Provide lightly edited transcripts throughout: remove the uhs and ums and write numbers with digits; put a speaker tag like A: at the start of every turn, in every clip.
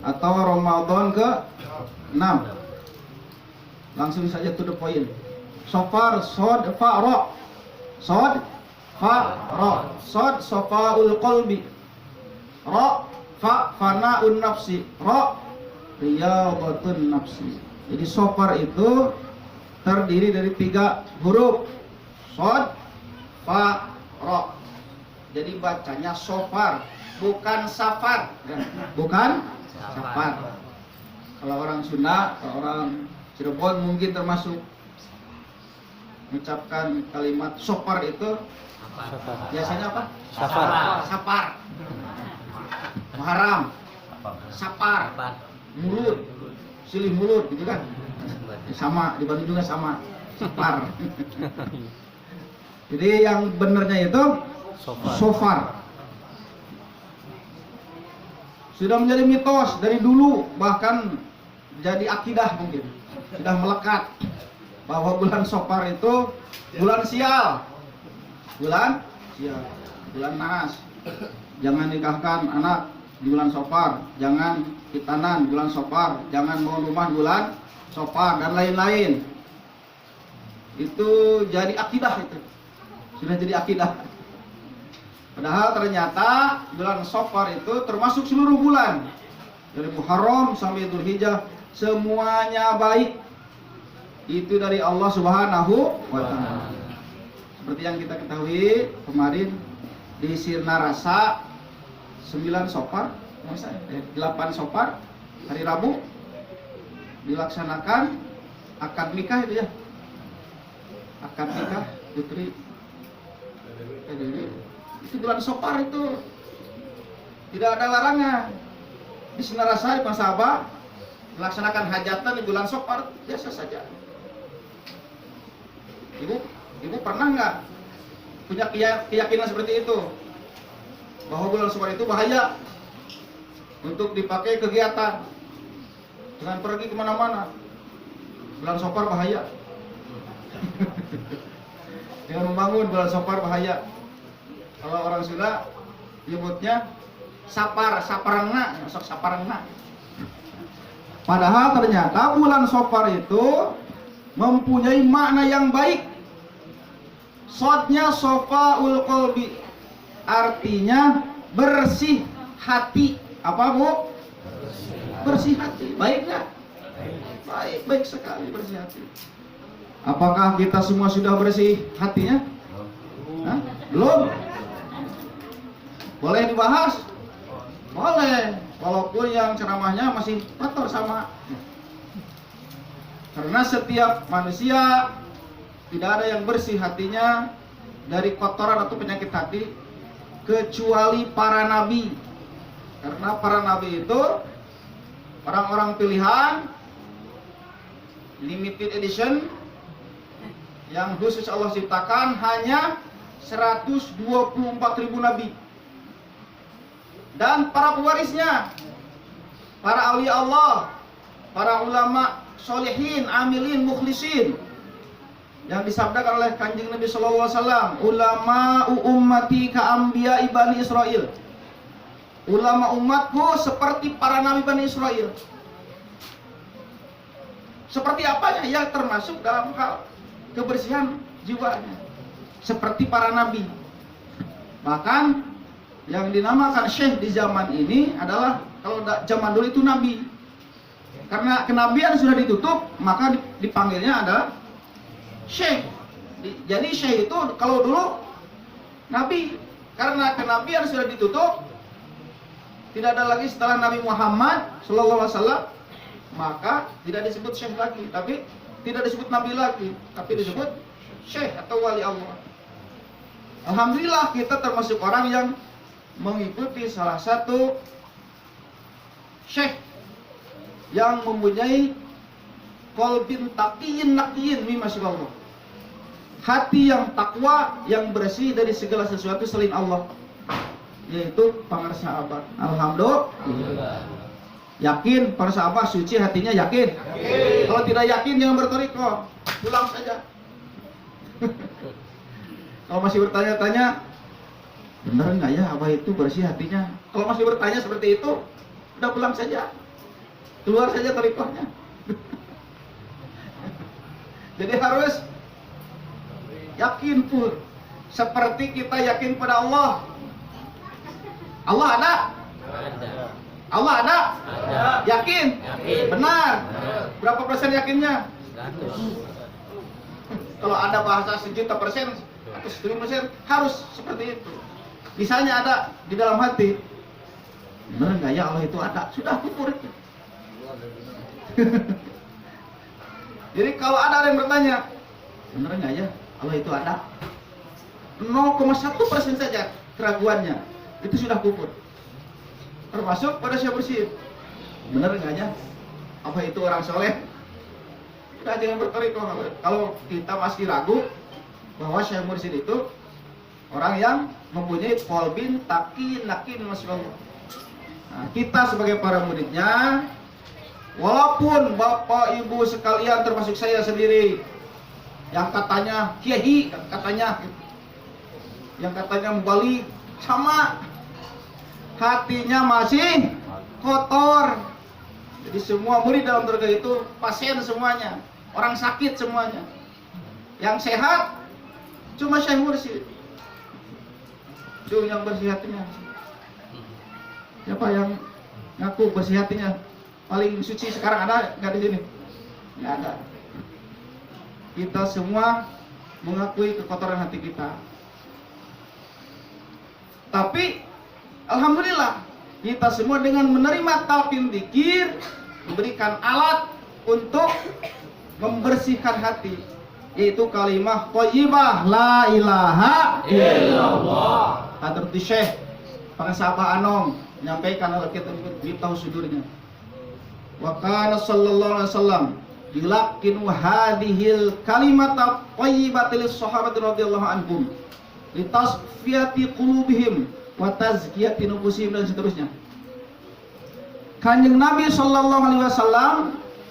A: atau Ramadan ke 6. Langsung saja to the point. Sofar, sod, fa, ro. Sod, fa, ro. Sod, sofaul qalbi. Ro, fa, fana'un nafsi. Ro, riyadhatun nafsi. Jadi sofar itu terdiri dari 3 huruf. Sod, fa, ro. Jadi bacanya sofar, bukan safar. Bukan safar. Kalau orang Sunda, kalau orang Cirebon mungkin termasuk mengucapkan kalimat sopar itu biasanya apa?
B: Safar.
A: Sapar. Muharram. Sapar. Mulut. Silih mulut gitu kan? Sama, di Bandung juga sama. Sapar. Jadi yang benernya itu sofar. Sudah menjadi mitos dari dulu, bahkan jadi akidah mungkin. Sudah melekat bahwa bulan Sofar itu bulan sial. Bulan sial. Bulan naas. Jangan nikahkan anak di bulan Sofar, jangan khitanan bulan Sofar, jangan bangun rumah bulan Sofar dan lain-lain. Itu jadi akidah itu. Sudah jadi akidah. Padahal ternyata bulan Sofar itu termasuk seluruh bulan. Dari Muharram sampai Dzulhijjah semuanya baik. Itu dari Allah Subhanahu wa taala. Seperti yang kita ketahui kemarin di Sirna Rasa 9 Sofar, 8 Sofar hari Rabu dilaksanakan akad nikah itu ya. Akad nikah putri. Itu bulan Sofar itu tidak ada larangan. Di Sirna Rasa di Masabah melaksanakan hajatan di bulan Sofar biasa saja. Ibu pernah nggak punya keyakinan seperti itu bahwa bulan Sofar itu bahaya untuk dipakai kegiatan, jangan pergi kemana-mana, bulan Sofar bahaya. Jangan membangun, bulan Sofar bahaya. Kalau orang Sunda nyebutnya saparangna. Padahal ternyata bulan Sofar itu mempunyai makna yang baik. Sodnya sofaul qalbi, artinya bersih hati. Apa bu? Bersih hati. Baik nggak? Baik sekali bersih hati. Apakah kita semua sudah bersih hatinya? Hah? Belum? Boleh dibahas? Boleh. Walaupun yang ceramahnya masih kotor sama. Karena setiap manusia tidak ada yang bersih hatinya dari kotoran atau penyakit hati kecuali para nabi. Karena para nabi itu orang-orang pilihan, limited edition, yang khusus Allah ciptakan hanya 124.000 nabi. Dan para pewarisnya, para aulia Allah, para ulama solihin, amilin, mukhlisin, yang disabdakan oleh Kanjeng Nabi sallallahu alaihi wasallam, ulama ummati ka anbiya Bani Israil. Ulama umatku seperti para nabi Bani Israil. Seperti apanya? Ya termasuk dalam hal kebersihan jiwanya. Seperti para nabi. Bahkan yang dinamakan syekh di zaman ini adalah, kalau zaman dulu itu nabi. Karena kenabian sudah ditutup, maka dipanggilnya adalah syekh. Jadi syekh itu kalau dulu nabi, karena kenabian sudah ditutup, tidak ada lagi setelah Nabi Muhammad sallallahu alaihi wasallam, maka tidak disebut syekh lagi, tapi tidak disebut nabi lagi, tapi disebut syekh atau wali Allah. Alhamdulillah kita termasuk orang yang mengikuti salah satu syekh yang mempunyai qalbin taqiyin naqiyin mimma siwallah, hati yang takwa, yang bersih dari segala sesuatu selain Allah, yaitu para sahabat. Alhamdulillah. Yakin para sahabat suci hatinya? Yakin. Kalau tidak yakin jangan bertorikoh, pulang saja. Kalau masih bertanya-tanya, benar nggak ya abah itu bersih hatinya? Kalau masih bertanya seperti itu, udah pulang saja. keluar saja taliqohnya. Jadi harus yakin pur, seperti kita yakin pada Allah. Allah ada?
B: Ada.
A: Allah ada?
B: Ada.
A: Yakin?
B: Yakin.
A: Benar? Berapa persen yakinnya?
B: 100.
A: Kalau ada bahasa 1.000.000% atau 1000% harus seperti itu. Misalnya ada di dalam hati, benar nggak ya Allah itu ada? Sudah kufur itu. Jadi kalau ada yang bertanya, benar nggak ya Allah itu ada? 0,1% saja keraguannya, itu sudah kufur. Termasuk pada Syekh Mursyid. Benar nggak ya apa itu orang soleh? Kita jangan bertariqah. Kalau kita masih ragu bahwa Syekh Mursyid itu orang yang mempunyai qalbin taqi naqi masyaallah. Nah, kita sebagai para muridnya, walaupun Bapak Ibu sekalian termasuk saya sendiri yang katanya kiai, yang katanya mubalik, sama hatinya masih kotor. Jadi semua murid dalam surga itu pasien semuanya, orang sakit semuanya. Yang sehat cuma Syekh Mursyid. Itu yang bersih hatinya. Siapa yang ngaku bersih hatinya paling suci sekarang, ada nggak di sini? Nggak ada. Kita semua mengakui kekotoran hati kita. Tapi alhamdulillah kita semua dengan menerima talqin dzikir diberikan alat untuk membersihkan hati, yaitu kalimah thayyibah la ilaha illallah. Hadratus Syekh Pengasabah Anong menyampaikan hal kita di tahu sudurnya. Wa kana sallallahu alaihi wasallam yulaqinu hadhil kalimata thayyibatil sahabati radhiyallahu anhum litasfiyati qulubihim wa tazkiyati nufusihim, dan seterusnya. Kanjeng Nabi sallallahu alaihi wasallam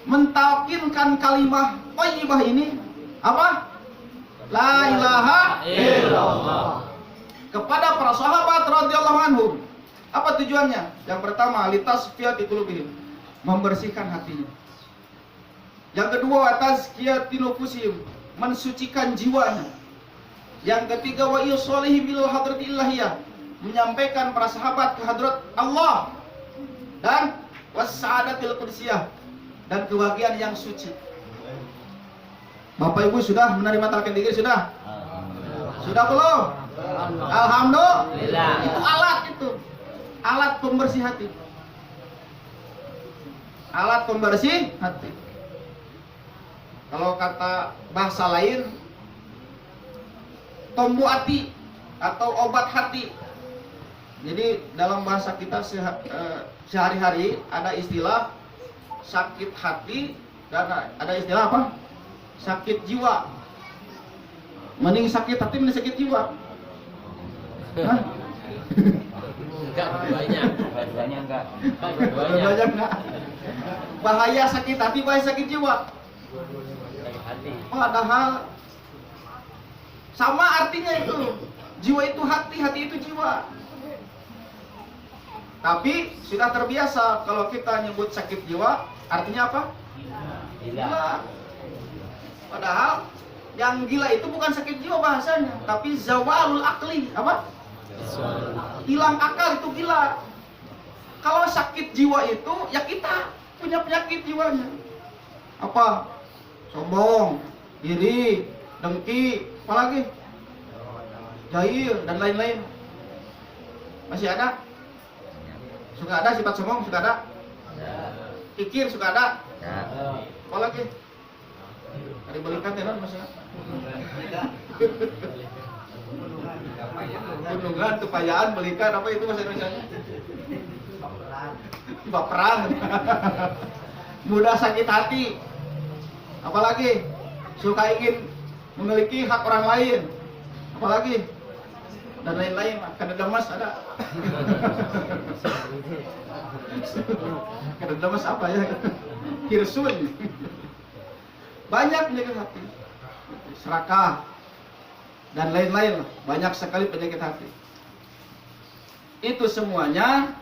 A: mentalkinkan kalimah thayyibah ini apa? La ilaha illallah kepada para sahabat radhiyallahu anhum. Apa tujuannya? Yang pertama, litasfiyati qulubihim, membersihkan hatinya. Yang kedua, tazkiyati nufusihim, mensucikan jiwanya. Yang ketiga, wa yusolihim bil hadrati ilahiyah, menyampaikan para sahabat ke hadrat Allah. Dan wassaadatil qudsiyah, dan kebahagiaan yang suci. Bapak Ibu sudah menerima talqin dzikir sudah? Sudah belum? Alhamdulillah. Itu alat itu. Alat pembersih hati. Alat pembersih hati. Kalau kata bahasa lain, tombu hati atau obat hati. Jadi dalam bahasa kita sehari-hari ada istilah sakit hati dan ada istilah apa? Sakit jiwa. Mending sakit hati, mending sakit jiwa. Hah?
B: Enggak, banyak.
C: Dua-duanya enggak.
A: Banyak enggak? Bahaya sakit hati, bahaya sakit jiwa. Padahal sama artinya itu. Jiwa itu hati, hati itu jiwa. Tapi sudah terbiasa kalau kita nyebut sakit jiwa, artinya apa? Gila. Padahal yang gila itu bukan sakit jiwa bahasanya, tapi zawalul akli. Apa? Hilang akal itu gila. Kalau sakit jiwa itu ya kita punya penyakit jiwanya. Apa? Sombong, iri, dengki, apalagi jahil dan lain-lain. Masih ada? Suka ada sifat sombong, suka ada? Kikir suka ada? Apalagi? Ada balikan tenan masalah. Gunungan, tupayaan, balikan, apa itu bahasa Indonesianya? Baperan. Mudah sakit hati. Apalagi? Suka ingin memiliki hak orang lain. Apalagi? Dan lain-lain. Kadadamas ada. Kadadamas apa ya? Hirsun. Banyak penyakit hati, serakah dan lain-lain, banyak sekali penyakit hati. Itu semuanya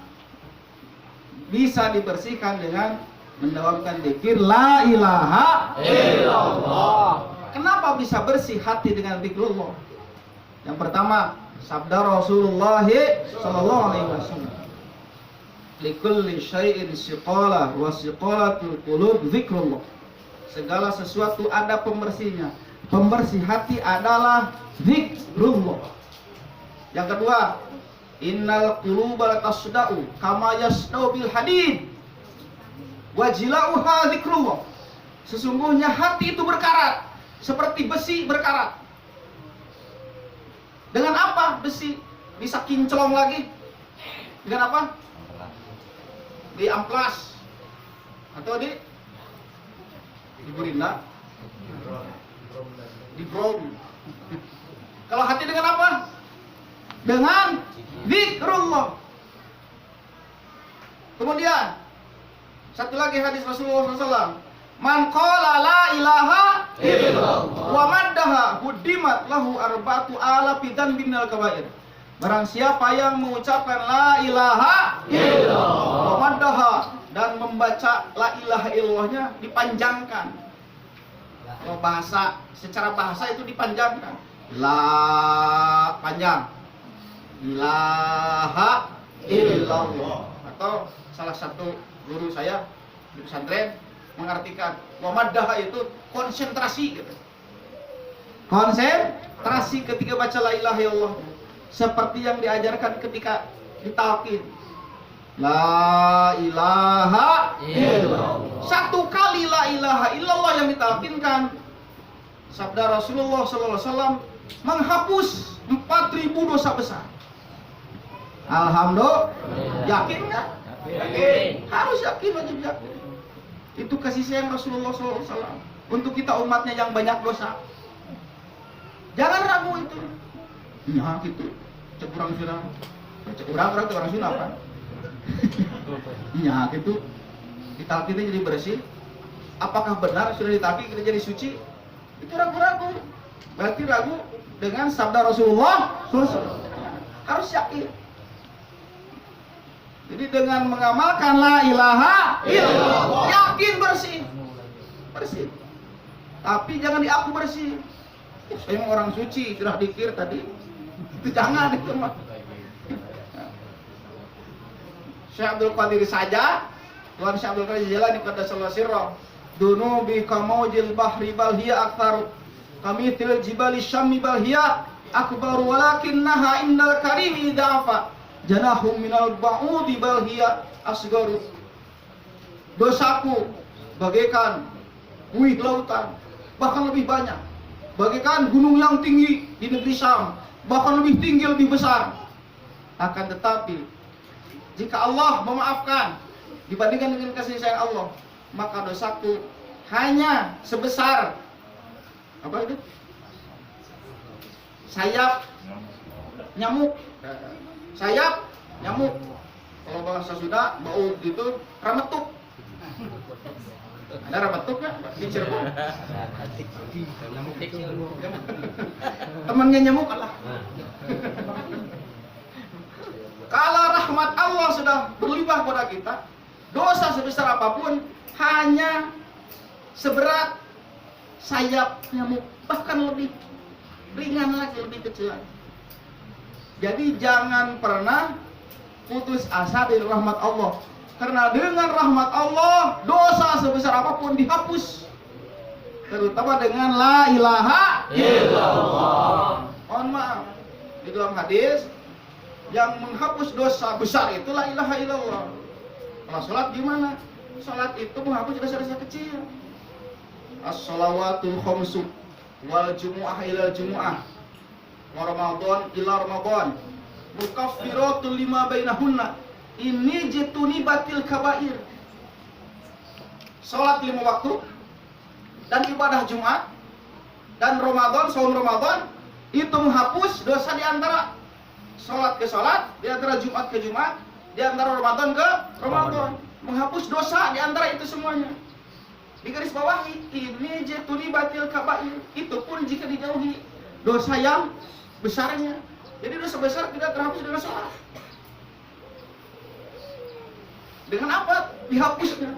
A: bisa dibersihkan dengan mendawamkan zikir la ilaha
B: illallah.
A: Kenapa bisa bersih hati dengan zikrullah? Yang pertama, sabda Rasulullah sallallahu alaihi wasallam. Likulli syai'in siqalah wa siqalatul qulub zikrullah. Segala sesuatu ada pembersihnya. Pembersih hati adalah zikrullah. Yang kedua, innal quluba latasda'u kama yasda'u bil hadid wajilauha zikrullah. Sesungguhnya hati itu berkarat seperti besi berkarat. Dengan apa besi bisa kinclong lagi? Dengan apa? Di amplas atau di burinda, di brom. Kalau hati dengan apa? Dengan zikrullah. Kemudian satu lagi hadis Rasulullah SAW. Man qala la ilaha illallah wa maddaha hudimat lahu arba'atu alafi dzanbin minal kabair. Barang siapa yang mengucapkan la ilaha illallah wa maddaha dan membaca la ilaha illallahnya dipanjangkan. Kalau bahasa secara bahasa itu dipanjangkan. La panjang. Ilaha illallah. Atau salah satu guru saya di pesantren mengartikan wamaddah itu konsentrasi gitu. Konsentrasi ketika baca la ilaha illallah seperti yang diajarkan ketika ditalqin. La ilaha illallah. Satu kali la ilaha illallah yang ditalqinkan, sabda Rasulullah sallallahu alaihi wasallam menghapus 4.000 dosa besar. Alhamdulillah. Yakin nggak?
B: Yakin.
A: Harus yakin, wajib yakin. Itu kasih sayang Rasulullah SAW untuk kita umatnya yang banyak dosa. Jangan ragu itu. Ya gitu. Cek orang Sunda. Cek orang tuh orang Sunda apa? Ya gitu. Kita kita jadi bersih. Apakah benar sudah ditaki kita jadi suci? Itu ragu-ragu. Berarti ragu dengan sabda Rasulullah SAW. Harus yakin. Jadi dengan mengamalkan la ilaha illallah, yakin bersih. Bersih. Tapi jangan diaku bersih. Saya orang suci, sudah dikir tadi. Itu jangan itu mah. Syekh Abdul Qadir saja, Tuhan Syekh Abdul Qadir Jilani qaddasallahu sirra, dunubi kamaujil bahri bal hiya akthar, kamithil jibali syammi bal hiya akbar walakinnaha indal karimi da'afa. Janahum minal ba'udi bal hiya asgaru. Dosaku bagaikan buih lautan, bahkan lebih banyak. Bagaikan gunung yang tinggi di negeri Syam, bahkan lebih tinggi, lebih besar. Akan tetapi jika Allah memaafkan dibandingkan dengan kasih sayang Allah, maka dosaku hanya sebesar apa itu? Sayap nyamuk. Sayap nyamuk. Kalau bahasa Sunda bau gitu rametuk. Ada rametuk nggak di Cirebon? Temannya nyamuk Allah. Kalau rahmat Allah sudah berlimpah pada kita, dosa sebesar apapun hanya seberat sayap nyamuk, bahkan lebih ringan lagi, lebih kecil lagi. Jadi jangan pernah putus asa dari rahmat Allah. Karena dengan rahmat Allah, dosa sebesar apapun dihapus. Terutama dengan la ilaha illallah. Mohon maaf, di dalam hadis yang menghapus dosa besar itu la ilaha illallah. Kalau sholat gimana? Sholat itu menghapus dosa-dosa kecil. As-shalawatul khamsu wal jumu'ah ilal jumu'ah wa Ramadan ila Ramadan mukaffiratul lima bainahunna ini jituni batil kabair. Salat 5 waktu dan ibadah Jumat dan Ramadan, saum Ramadan itu menghapus dosa di antara salat ke salat, di antara Jumat ke Jumat, di antara Ramadan ke Ramadan, menghapus dosa di antara itu semuanya. Di garis bawahi ini jituni batil kabair, itu pun jika dijauhi dosa yang besarnya. Jadi dosa besar tidak terhapus dengan sholat. Dengan apa dihapusnya?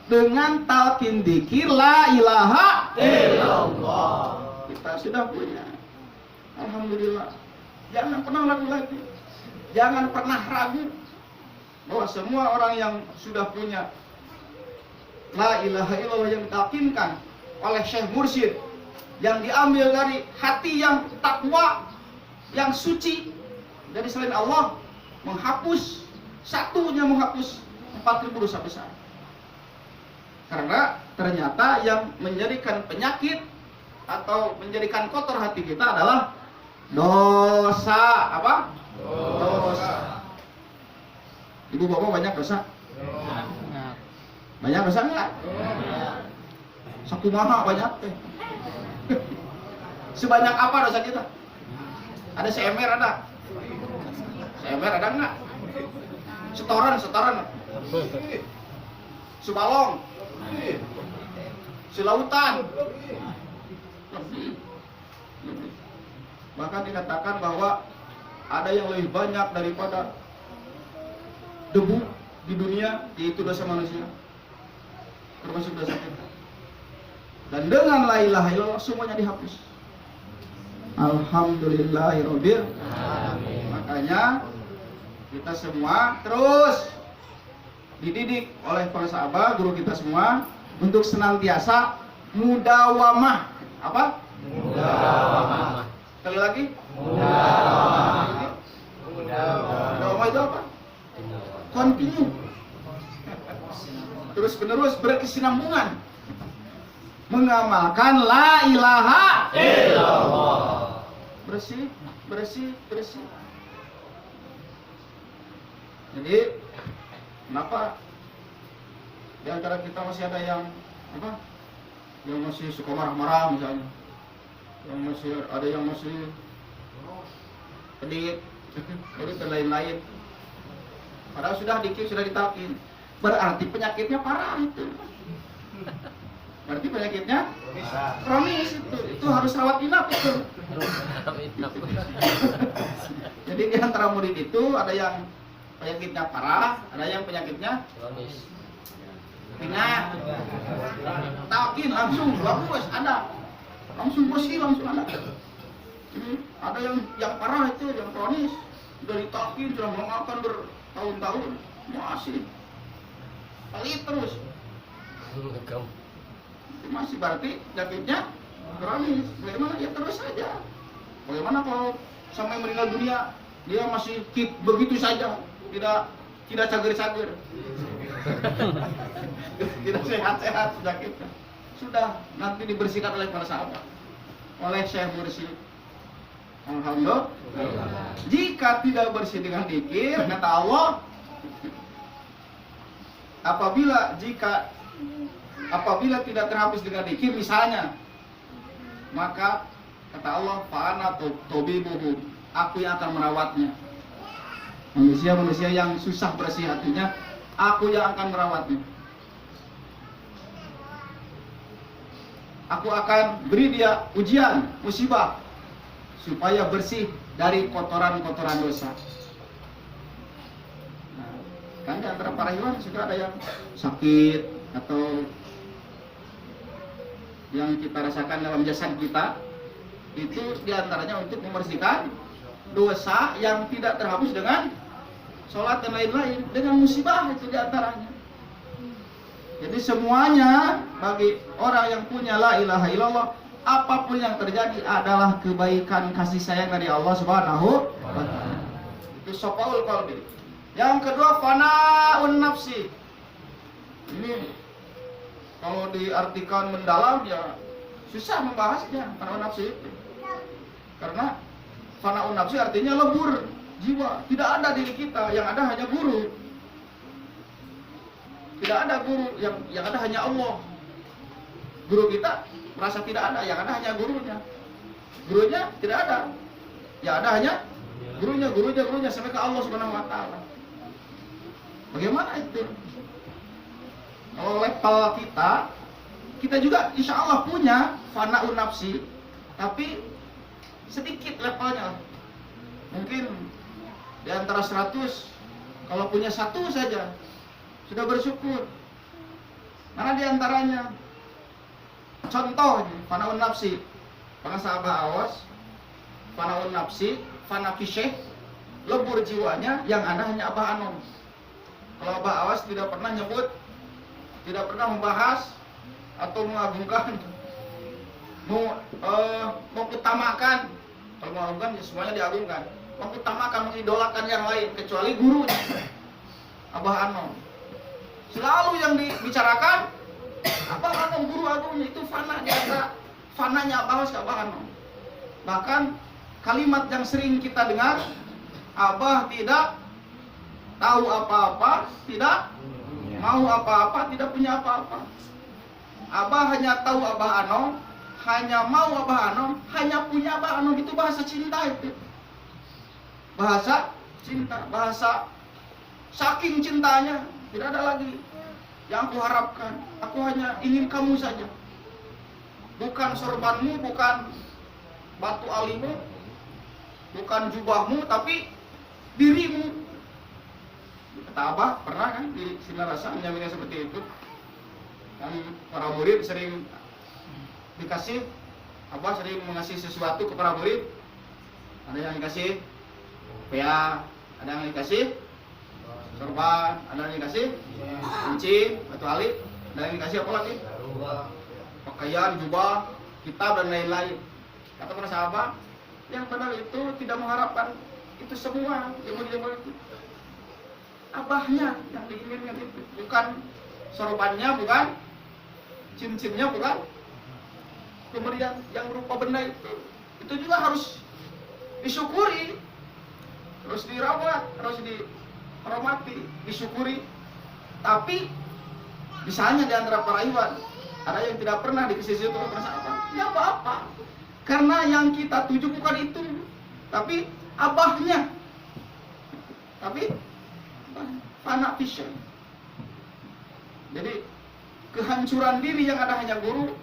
A: dengan talqin dzikir la ilaha
B: illallah.
A: kita sudah punya. Alhamdulillah. Jangan pernah ragu lagi. Jangan pernah ragu bahwa semua orang yang sudah punya la ilaha illallah yang ditalqinkan oleh Syekh Mursyid, yang diambil dari hati yang takwa, yang suci dari selain Allah, menghapus satunya, menghapus 4000 dosa besar. Karena ternyata yang menjadikan penyakit atau menjadikan kotor hati kita adalah dosa. Apa? Dosa. Ibu bapak banyak dosa? Banyak dosa enggak? Sakumaha banyak teh. Sebanyak apa dosa kita? Ada seember ada? Seember ada enggak? Setoran. Subalong. Selautan. Bahkan dikatakan bahwa ada yang lebih banyak daripada debu di dunia, yaitu dosa manusia, termasuk dosa kita. Dan dengan la ilaha illallah semuanya dihapus. Alhamdulillahirabbil alamin. Makanya kita semua terus dididik oleh para sahabat, guru kita semua untuk senantiasa mudawamah. Apa?
B: Mudawamah.
A: Sekali lagi?
B: Mudawamah.
A: Mudawamah itu apa? Continue. Terus menerus berkesinambungan mengamalkan la ilaha
B: illallah.
A: Bersih. Jadi kenapa di antara kita masih ada yang apa? Yang masih suka marah-marah misalnya. Yang masih ada yang masih pedih, jadi lain-lain. Padahal sudah dikit, sudah ditalqin. Berarti penyakitnya parah itu. Berarti penyakitnya kronis itu. Itu harus rawat inap itu. Jadi di antara murid itu ada yang penyakitnya parah, ada yang penyakitnya
B: Kronis.
A: ringan. Talqin langsung bagus, ada. Langsung bersih, langsung ada. Ini ada yang parah itu, yang kronis. Sudah ditalqin, sudah mengamalkan bertahun-tahun, masih pelit terus. Itu masih berarti penyakitnya kronis. Bagaimana ya terus saja. Bagaimana kalau sampai meninggal dunia dia masih begitu saja, tidak cager-cager, tidak sehat-sehat penyakitnya. Sudah nanti dibersihkan oleh para sahabat, oleh Syekh Mursyid. Alhamdulillah. Jika tidak bersih dengan dzikir, kata Allah, apabila tidak terhapus dengan dzikir misalnya, maka kata Allah, fa'ana tabibuhum, aku yang akan merawatnya. Manusia yang susah bersih hatinya, aku yang akan merawatnya. Aku akan beri dia ujian, musibah, supaya bersih dari kotoran-kotoran dosa. Nah, kan di antara para hewan sudah ada yang sakit atau yang kita rasakan dalam jasad kita, itu diantaranya untuk membersihkan dosa yang tidak terhapus dengan sholat dan lain-lain, dengan musibah itu diantaranya. Jadi semuanya bagi orang yang punya la ilaha illallah, apapun yang terjadi adalah kebaikan kasih sayang dari Allah Subhanahu wa ta'ala. Itu sopaul qalbi. Yang kedua, fana'un nafsi. Ini kalau diartikan mendalam ya susah membahasnya, fana'un nafsi itu. Karena fana'un nafsi artinya lebur jiwa. Tidak ada diri kita, yang ada hanya guru. Tidak ada guru, yang ada hanya Allah. Guru kita merasa tidak ada, yang ada hanya gurunya. Gurunya tidak ada, yang ada hanya gurunya sampai ke Allah Subhanahu wa ta'ala. Bagaimana itu? Kalau level kita juga insya Allah punya fana'un nafsi, tapi sedikit levelnya. Mungkin di antara 100, kalau punya 1 saja sudah bersyukur. Mana diantaranya? Contoh, fanaun nafsi. Para sahabat awas, fanaun nafsi, fana fisyeh, lebur jiwanya, yang ada hanya Abah Anom. Kalau Abah awas tidak pernah nyebut, tidak pernah membahas atau mengagungkan, mengutamakan. Kalau mengagungkan ya semuanya diagungkan. Mengutamakan, mengidolakan yang lain kecuali gurunya, Abah Anom. Selalu yang dibicarakan Abah Anom, guru agungnya itu fana di antara fananya Abah Awas ke Abah Anom. Bahkan kalimat yang sering kita dengar, Abah tidak tahu apa-apa, tidak mau apa-apa, tidak punya apa-apa. Abah hanya tahu Abah Anom, hanya mau Abah Anom, hanya punya Abah Anom. Itu bahasa cinta itu. Bahasa cinta, bahasa saking cintanya, tidak ada lagi yang aku harapkan. Aku hanya ingin kamu saja. Bukan sorbanmu, bukan batu alimu, bukan jubahmu, tapi dirimu. Kata Abah, pernah kan di Sinarasa menyampaikan seperti itu. Yang para murid sering dikasih, Abah sering mengasih sesuatu ke para murid. Ada yang dikasih pea, ada yang dikasih sorban, ada yang dikasih kunci, batu alit, ada yang dikasih apa lagi? Pakaian, jubah, kitab dan lain-lain. Kata para sahabat, yang benar itu tidak mengharapkan itu semua, yang itu Abahnya yang diinginkan itu, bukan sorbannya, bukan cincinnya, bukan pemberian yang berupa benda itu. Itu juga harus disyukuri, harus dirawat, harus dihormati, disyukuri. Tapi misalnya di antara para ikhwan ada yang tidak pernah dikasih itu merasa apa? Ya apa-apa. Karena yang kita tuju bukan itu, tapi abahnya. Tapi fana fisya. Jadi kehancuran diri yang ada hanya guru.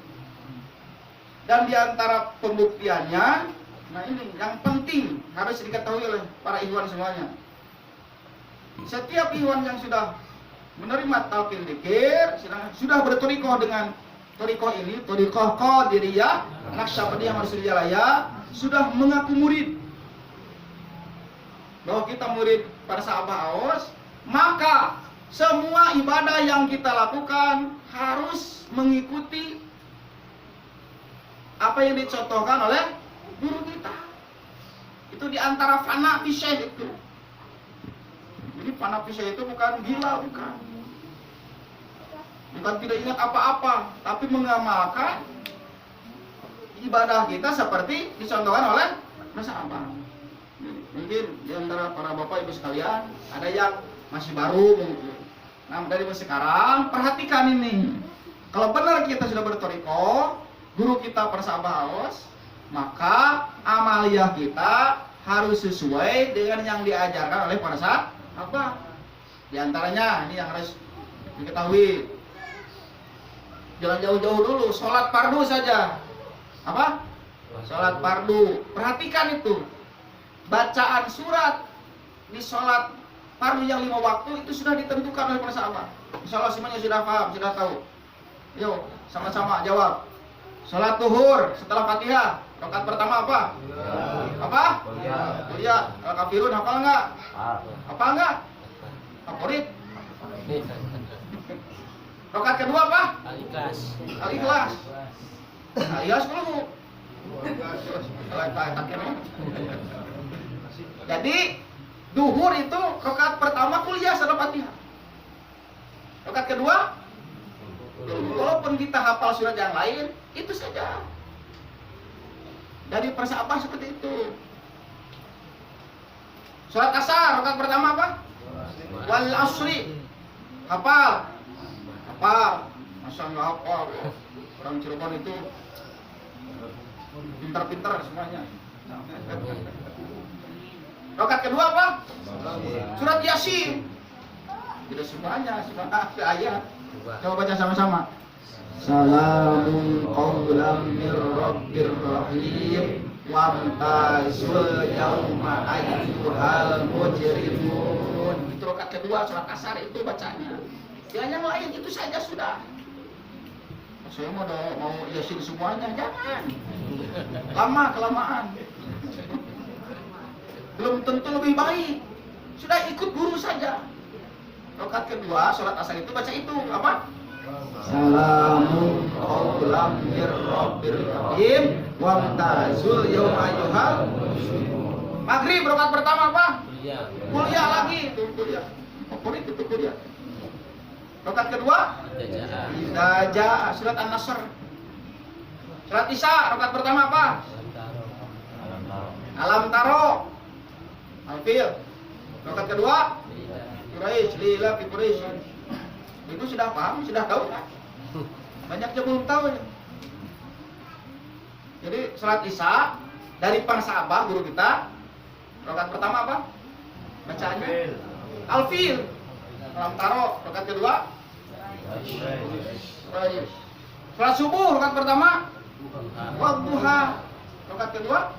A: Dan di antara pembuktiannya, nah ini yang penting harus diketahui oleh para ikhwan semuanya. Setiap ikhwan yang sudah menerima talqin dzikir, sudah bertorikoh dengan torikoh ini, torikoh Qadiriyah, Naqsyabandiyah Marsulijalaya, sudah mengaku murid bahwa kita murid para sahabat Awas, maka semua ibadah yang kita lakukan harus mengikuti apa yang dicontohkan oleh guru kita. Itu diantara fana fisyah itu. Jadi fana fisyah itu bukan gila, bukan tidak ingat apa-apa, tapi mengamalkan ibadah kita seperti dicontohkan oleh sahabat. Mungkin di antara para bapak ibu sekalian ada yang masih baru mungkin. Nah, dari sekarang perhatikan ini. Kalau benar kita sudah bertoriko, guru kita persahabat Awas, maka amaliyah kita harus sesuai dengan yang diajarkan oleh para sahabat. Di antaranya ini yang harus diketahui. Jangan jauh-jauh dulu, sholat fardu saja. Apa? Sholat fardu. Perhatikan itu. Bacaan surat di sholat fardu yang 5 waktu itu sudah ditentukan oleh para sahabat. Insya Allah semuanya sudah paham, sudah tahu. Yuk, sama-sama jawab. Sholat zuhur setelah Fatihah, rakaat pertama apa? Apa? Kuliah. Kafirun hafal enggak? Apa enggak? Favorit. Rakaat kedua apa? Al-Ikhlas. Al-Ikhlas. Al-Ikhlas dulu. Jadi duhur itu rakaat pertama kuliah setelah Fatihah. Rakaat kedua, walaupun kita hafal surat yang lain, itu saja. Dari persahabatan seperti itu. Surat Asar rakaat pertama apa? Wal asri. Hafal. Hafal. Masa nggak hafal? Orang Cirebon itu pintar-pintar semuanya. Rakaat kedua apa? Surat Yasin. Tidak semuanya, semuanya ayat. Coba baca sama-sama. Salamun qawlam mir rabbir rahim wamtazul yawma ayyuhal mujrimun. Itu rakaat kedua surat Asar itu bacanya. Yang lain itu saja sudah. saya mau yasin semuanya, jangan. Lama kelamaan. Belum tentu lebih baik. Sudah ikut guru saja. Rakaat kedua sholat asar itu baca itu apa? Salamun qaulam mir rabbil rahim wamtazul yauma ayyuhal. Maghrib rakaat pertama apa? Kuliah lagi, itu kuliah. Favorit itu kuliah. Rakaat kedua Idza jaa surat An-Nasr. Surat Isya rakaat pertama apa? Alam taro. Al-Fil. Rakaat kedua Quraisy, lila fi Quraisy. Itu sudah paham, sudah tahu kan? Banyak yang belum tahu. Jadi salat Isya dari Pangsabah guru kita, rakaat pertama apa? Bacaannya Al-Fil. Alam taro, rakaat kedua Quraisy. Salat subuh rakaat pertama Wadduha. Rakaat kedua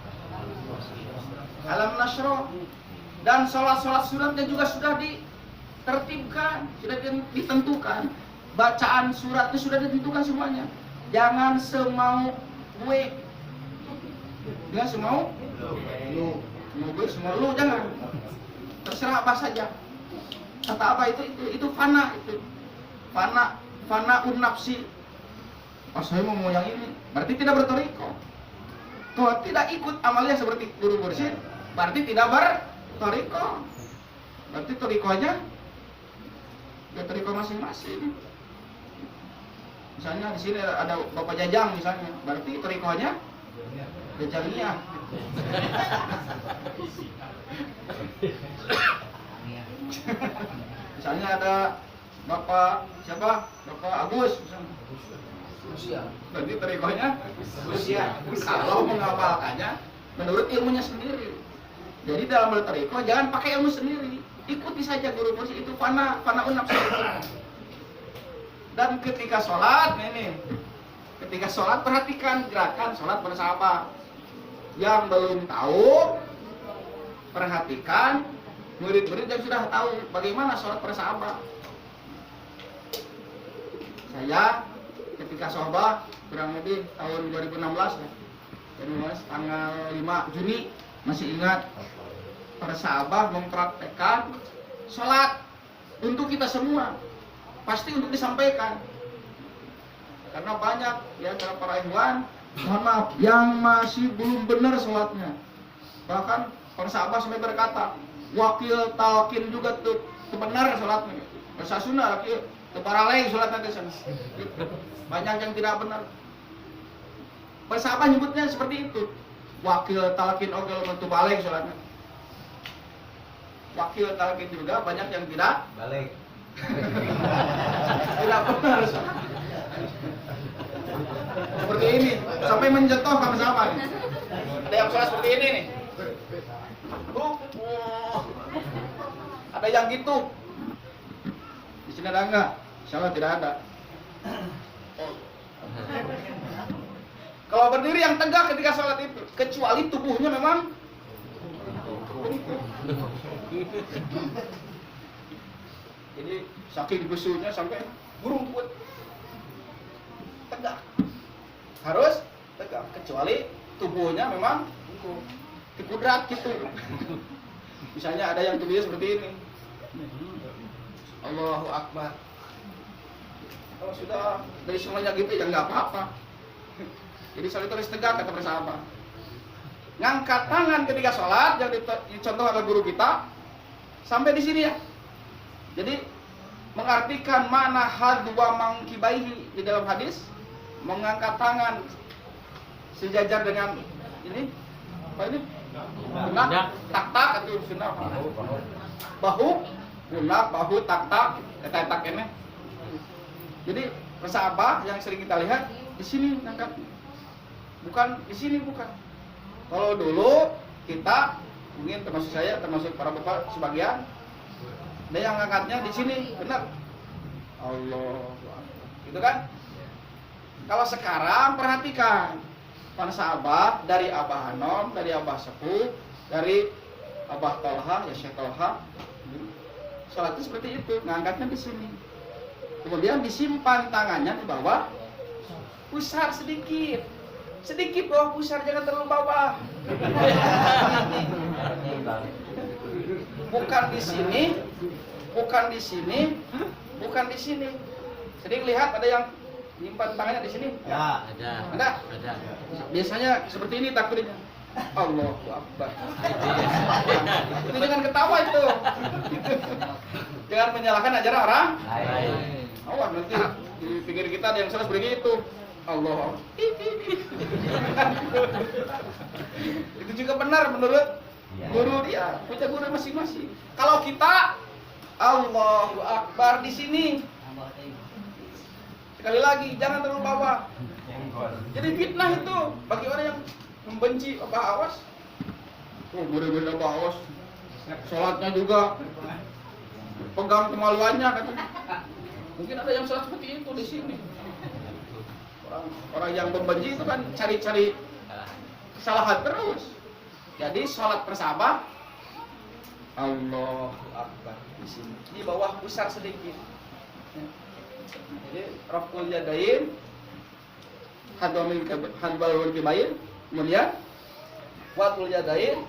A: Alam Nasro. Dan sholat-sholat suratnya juga sudah ditertibkan, sudah ditentukan. Bacaan surat itu sudah ditentukan semuanya. Jangan semau gue, jangan semau lu, gue semau lu, jangan. Terserah apa saja. Kata apa itu fana, itu fana nafsi. Oh, saya mau yang ini, berarti tidak bertoriko. Kalau tidak ikut amalnya seperti guru mursyid, berarti tidak bertoriko. Berarti torikonya ya toriko masing-masing. Misalnya di sini ada Bapak Jajang misalnya, berarti torikonya Jajangiyah. Misalnya ada Bapak siapa? Bapak Agus misalnya. Berarti torikonya Usia. Kalau menghafalkannya menurut ilmunya sendiri. Jadi dalam bertoriko jangan pakai ilmu sendiri, ikuti saja guru mursyid, itu fana nafsi. Dan ketika sholat perhatikan gerakan sholat bersahabat. Yang belum tahu perhatikan murid-murid yang sudah tahu bagaimana sholat bersahabat. Saya ketika sholat kurang lebih tahun 2016 ya, tanggal 5 Juni masih ingat, para sahabat mempraktekkan sholat untuk kita semua, pasti untuk disampaikan, karena banyak ya para ikhwan, mohon maaf, yang masih belum benar sholatnya. Bahkan para sahabat sampai berkata, wakil talqin juga tuh benar sholatnya, bersasuna lagi teparaleng sholatnya di sana. Banyak yang tidak benar. Para sahabat nyebutnya seperti itu. Wakil talqin oke untuk balik sholatnya. Wakil talqin juga banyak yang tidak balik. Tidak benar sholat. Seperti ini sampai menjatuh sama-sama nih. Ada yang sholat seperti ini nih. Ada yang gitu. Di sini ada enggak? Insyaallah tidak ada. Kalau berdiri yang tegak ketika sholat itu, kecuali tubuhnya memang jadi saking gusunya sampai berumput, tegak, harus tegak, kecuali tubuhnya memang kudrat gitu. Misalnya ada yang tubuhnya seperti ini, Allahu Akbar. Kalau sudah dari semuanya gitu ya nggak apa-apa. Jadi sholat itu harus tegak, kata bersahabat. Ngangkat tangan ketika sholat yang dicontoh oleh guru kita sampai di sini ya. Jadi mengartikan makna hadwa mangkibaihi di dalam hadis, mengangkat tangan sejajar dengan ini apa ini? Pundak, tak atau sunnah. Bahu, tak ini. Jadi bersahabat yang sering kita lihat di sini ngangkat. Bukan di sini, bukan. Kalau dulu kita mungkin termasuk saya, termasuk para bapak sebagian, ada yang ngangkatnya di sini, benar. Allah, gitu kan? Kalau sekarang perhatikan, para sahabat dari Abah Hanom, dari Abah Sepuh, dari Abah Tolha, ya Syekh Tolha, sholatnya seperti itu, ngangkatnya di sini. Kemudian disimpan tangannya di bawah pusar sedikit. Sedikit bawah pusar, jangan terlalu bawah. Bukan di sini, bukan di sini, bukan di sini. Sering lihat ada yang nyimpan tangannya di sini?
B: Ya.
A: Ada? Biasanya seperti ini takbirnya. Allahu Akbar. Itu jangan ketawa itu. Jangan menyalahkan ajaran orang. Awas nanti di pinggir kita ada yang salah seperti itu. Allah. Itu juga benar menurut guru dia, punya guru masing-masing. Kalau kita Allahu Akbar di sini. Sekali lagi jangan terlalu bawah. Jadi fitnah itu bagi orang yang membenci apa awas. Oh, guru-guru apa awas. Sholatnya juga pegang kemaluannya katanya. Mungkin ada yang sholat seperti itu di sini. Orang yang membenci itu kan cari-cari kesalahan terus. Jadi sholat bersahabat Allahu Akbar di sini. Di bawah pusar sedikit. Jadi raful yadain hadwal kibain, kemudian watul yadain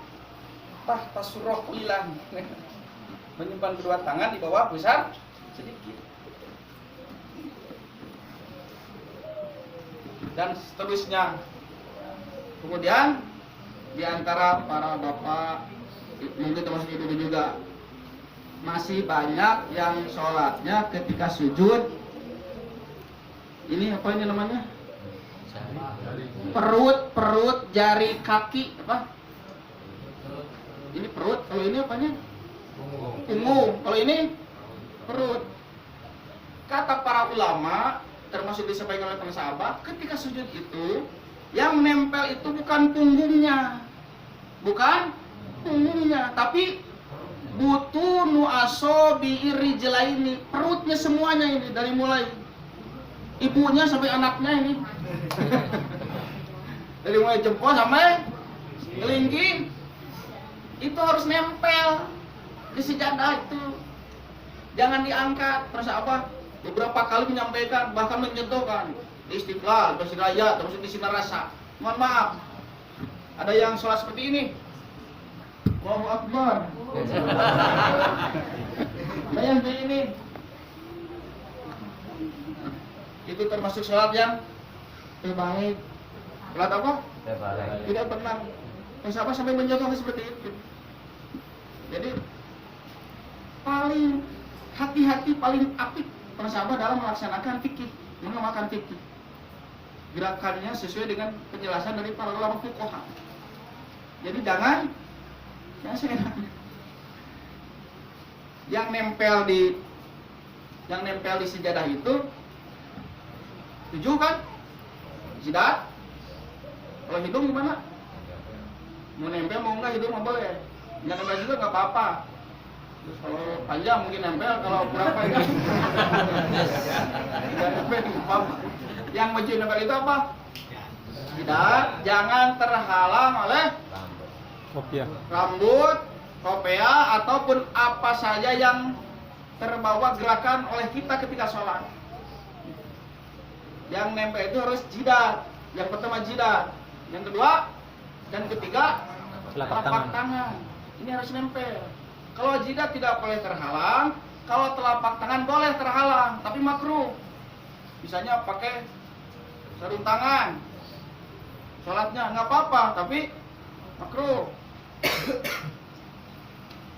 A: tahta surraqulilah. Menyimpan kedua tangan di bawah pusar sedikit. Dan seterusnya. Kemudian di antara para bapak, mungkin termasuk ibu juga, masih banyak yang sholatnya ketika sujud. Ini apa ini namanya? Perut, jari kaki apa? Ini perut, kalau ini apanya? Punggung. Kalau ini perut. Kata para ulama, termasuk disampaikan oleh para sahabat, ketika sujud itu yang menempel itu bukan punggungnya, tapi butunu asobi irijlaini, perutnya semuanya ini, dari mulai ibunya sampai anaknya ini, dari mulai jempol sampai kelingking, itu harus nempel di sejadah itu, jangan diangkat. Terus apa? Beberapa kali menyampaikan, bahkan menyentuhkan di Istiqlal, Masjid Raya, termasuk di Sinar Rasa. Mohon maaf, ada yang sholat seperti ini. Allahu Akbar. Ada yang seperti ini. Itu termasuk sholat yang terbaik. Sholat apa? Tidak pernah. Siapa sampai menjatuhkan seperti itu. Jadi paling hati-hati, paling apik para sahabat dalam melaksanakan fikih, mengamalkan fikih. Gerakannya sesuai dengan penjelasan dari para ulama fuqaha. Jadi jangan seenaknya. Yang nempel di sejadah itu 7 kan? Jidat. Kalau hidung gimana? Mau nempel mau enggak hidung nggak boleh. Jangan nempel juga nggak apa-apa. Terus kalau panjang mungkin nempel, kalau berapa ya? Yang maju nempel itu apa? Tidak, jangan terhalang oleh rambut, kopea, ataupun apa saja yang terbawa gerakan oleh kita ketika sholat. Yang nempel itu harus jidat. Yang pertama jidat, yang kedua dan ketiga telapak tangan. Ini harus nempel. Kalau jidat tidak boleh terhalang, kalau telapak tangan boleh terhalang, tapi makruh. Misalnya pakai sarung tangan, sholatnya nggak apa-apa, tapi makruh.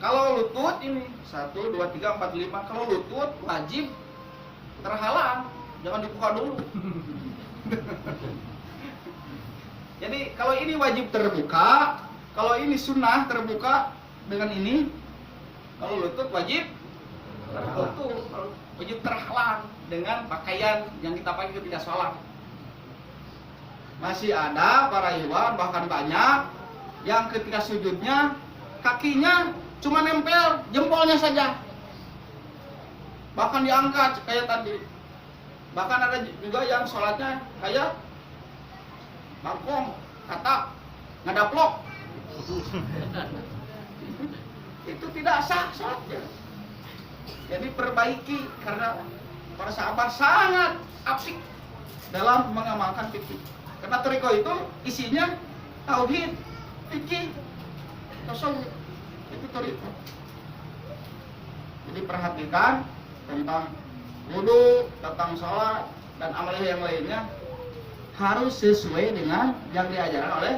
A: Kalau lutut ini 1, 2, 3, 4, 5, kalau lutut wajib terhalang, jangan dibuka dulu. Jadi kalau ini wajib terbuka, kalau ini sunnah terbuka dengan ini. Kalau lutut wajib terhalang dengan pakaian yang kita pakai ketika sholat. Masih ada para ikhwan, bahkan banyak yang ketika sujudnya kakinya cuma nempel jempolnya saja, bahkan diangkat kayak tadi. Bahkan ada juga yang sholatnya kayak bangkong, katak, ngadaplok. Itu tidak sah sholatnya. Jadi perbaiki, karena para sahabat sangat apik dalam mengamalkan fikih. Karena toriko itu isinya tauhid, fikih, tasawuf. Itu toriko. Jadi perhatikan tentang wudu, tentang sholat, dan amal yang lainnya harus sesuai dengan yang diajarkan oleh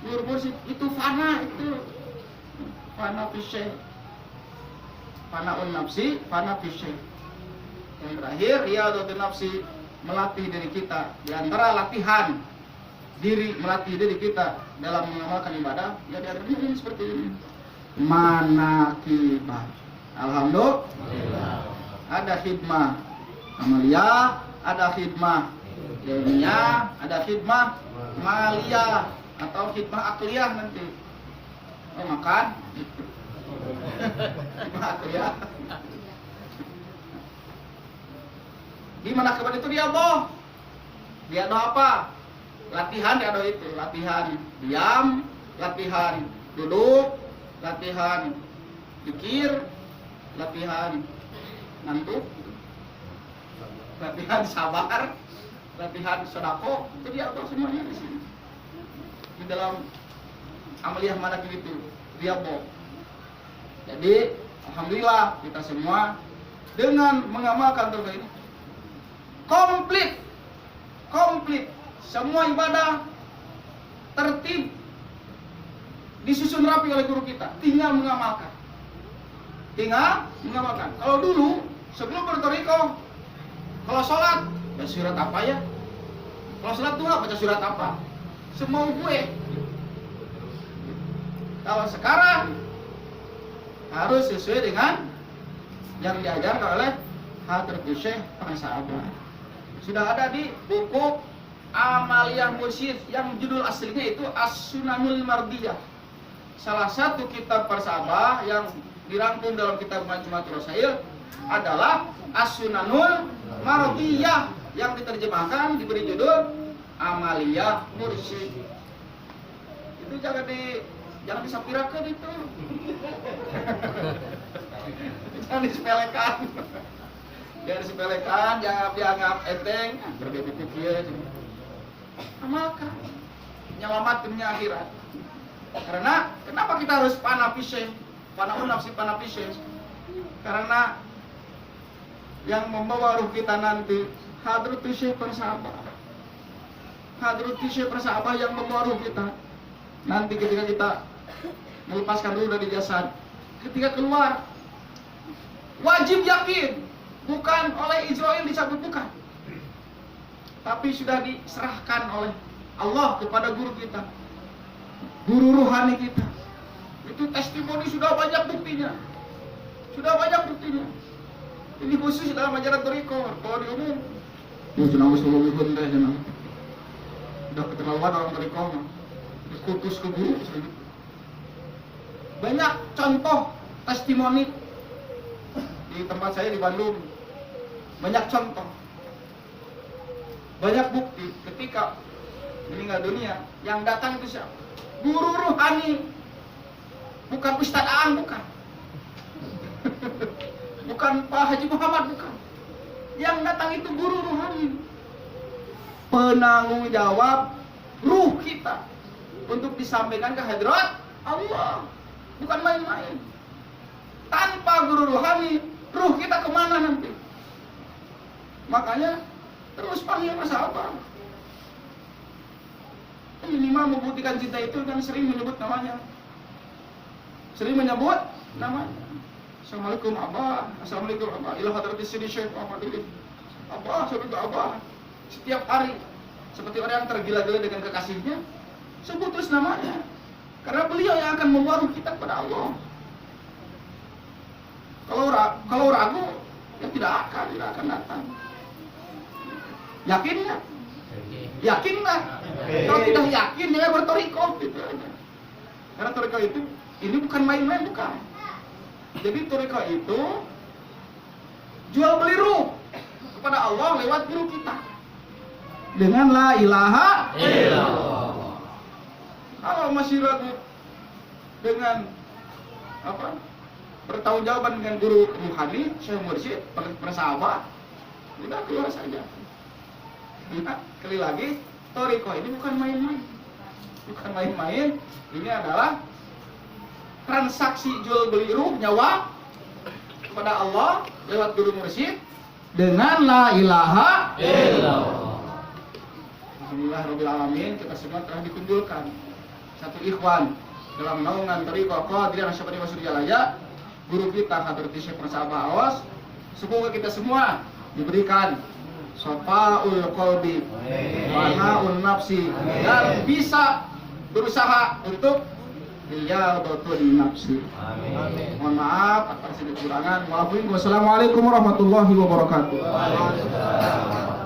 A: guru mursyid. Itu fana, itu fana fisyai, fana nafsi, fana fisyai. Yang terakhir, riyadhatun nafsi, melatih diri kita. Di antara latihan diri, melatih diri kita dalam mengamalkan ibadah, ya diantaranya ini seperti ini. Manakibah. Alhamdulillah. Ada khidmah amaliyah, ada khidmah ilmiah, ada khidmah maliyah atau khidmah akliyah nanti. Oh, makan. Khidmah akliyah. Di mana keban itu dia boh? Dia do apa? Latihan dia do itu, latihan diam, latihan duduk, latihan pikir, latihan ngantuk, latihan sabar, latihan sedekah, itu dia tuh semuanya di sini. Di dalam amaliyah manakib itu dia boh. Jadi alhamdulillah kita semua dengan mengamalkan turba ini komplit semua ibadah tertib, disusun rapi oleh guru kita, tinggal mengamalkan. Kalau dulu sebelum bertoriko, kalau sholat baca surat apa ya, kalau sholat duha baca surat apa, semau gue. Kalau sekarang harus sesuai dengan yang diajarkan oleh Hadratus Syekh para sahabat. Sudah ada di buku Amaliyah Mursyid yang judul aslinya itu As-Sunanul Mardiyah. Salah satu kitab persahabah yang dirangkum dalam kitab Majmu'atul Rasail adalah As-Sunanul Mardiyah yang diterjemahkan diberi judul Amaliyah Mursyid. Itu jangan disapirakan itu. Jangan disepelekan. Jangan disepelekan, jangan dianggap enteng, berbeda-beda. Amalkan, nyelamat dunia akhirat. Karena kenapa kita harus fana fisyai, fana nafsi, fana fisyai? Karena yang membawa ruh kita nanti Hadratus Syekh persahabah. Hadratus Syekh persahabah yang membawa ruh kita nanti ketika kita melepaskan ruh dari jasad, ketika keluar wajib yakin bukan oleh Israel dicabut, bukan, tapi sudah diserahkan oleh Allah kepada guru kita, guru ruhani kita. Itu testimoni sudah banyak buktinya. Ini khusus dalam ajaran toriko. Kalau di umum, sudah keterlaluan orang toriko, dikutus ke guru. Banyak contoh testimoni di tempat saya di Bandung. Banyak contoh, banyak bukti ketika meninggal dunia yang datang itu siapa? Guru ruhani, bukan Ustadz Aan, bukan. Bukan Pak Haji Muhammad, bukan. Yang datang itu guru ruhani, penanggung jawab ruh kita untuk disampaikan ke hadrat Allah, bukan main-main. Tanpa guru ruhani, ruh kita kemana nanti? Makanya terus panggil persahabatan. Minimal membuktikan cinta itu kan sering menyebut namanya. Assalamualaikum Abah, Assalamualaikum Abah, ila hadratis Sidi Syekh Muhammad Idris. Abah, sebut Abah. Setiap hari seperti orang yang tergila-gila dengan kekasihnya, sebut terus namanya. Karena beliau yang akan membawa ruh kita kepada Allah. Kalau ragu, ya tidak akan datang. Yakinlah. Kalau tidak yakin, jangan bertoriko. Gitu aja. Karena toriko itu, ini bukan main-main, bukan. Jadi toriko itu jual beli ruh kepada Allah lewat guru kita dengan la ilaha illallah. Kalau masih ragu dengan bertawajaban dengan guru ruhani, Syekh Mursyid, persahabat, udah keluar saja. Nah, sekali lagi, Toriko ini bukan main-main. Bukan main-main, ini adalah transaksi jual beli ruh nyawa kepada Allah lewat guru mursyid dengan la ilaha
B: illallah.
A: Alhamdulillah Rabbil Alamin, kita semua telah dikumpulkan satu ikhwan dalam naungan Toriko Qadiriyah Nasyabani Wasur Jalaya, guru kita Hadrati Syekh Persabah Awas. Semoga kita semua diberikan Sofaul Qalbi, Wanaun Nafsi, dan bisa berusaha untuk Riyadhatun Nafsi.
B: Amin.
A: Mohon maaf atas segala kekurangan. Wassalamualaikum warahmatullahi wabarakatuh.
B: Waalaikumsalam.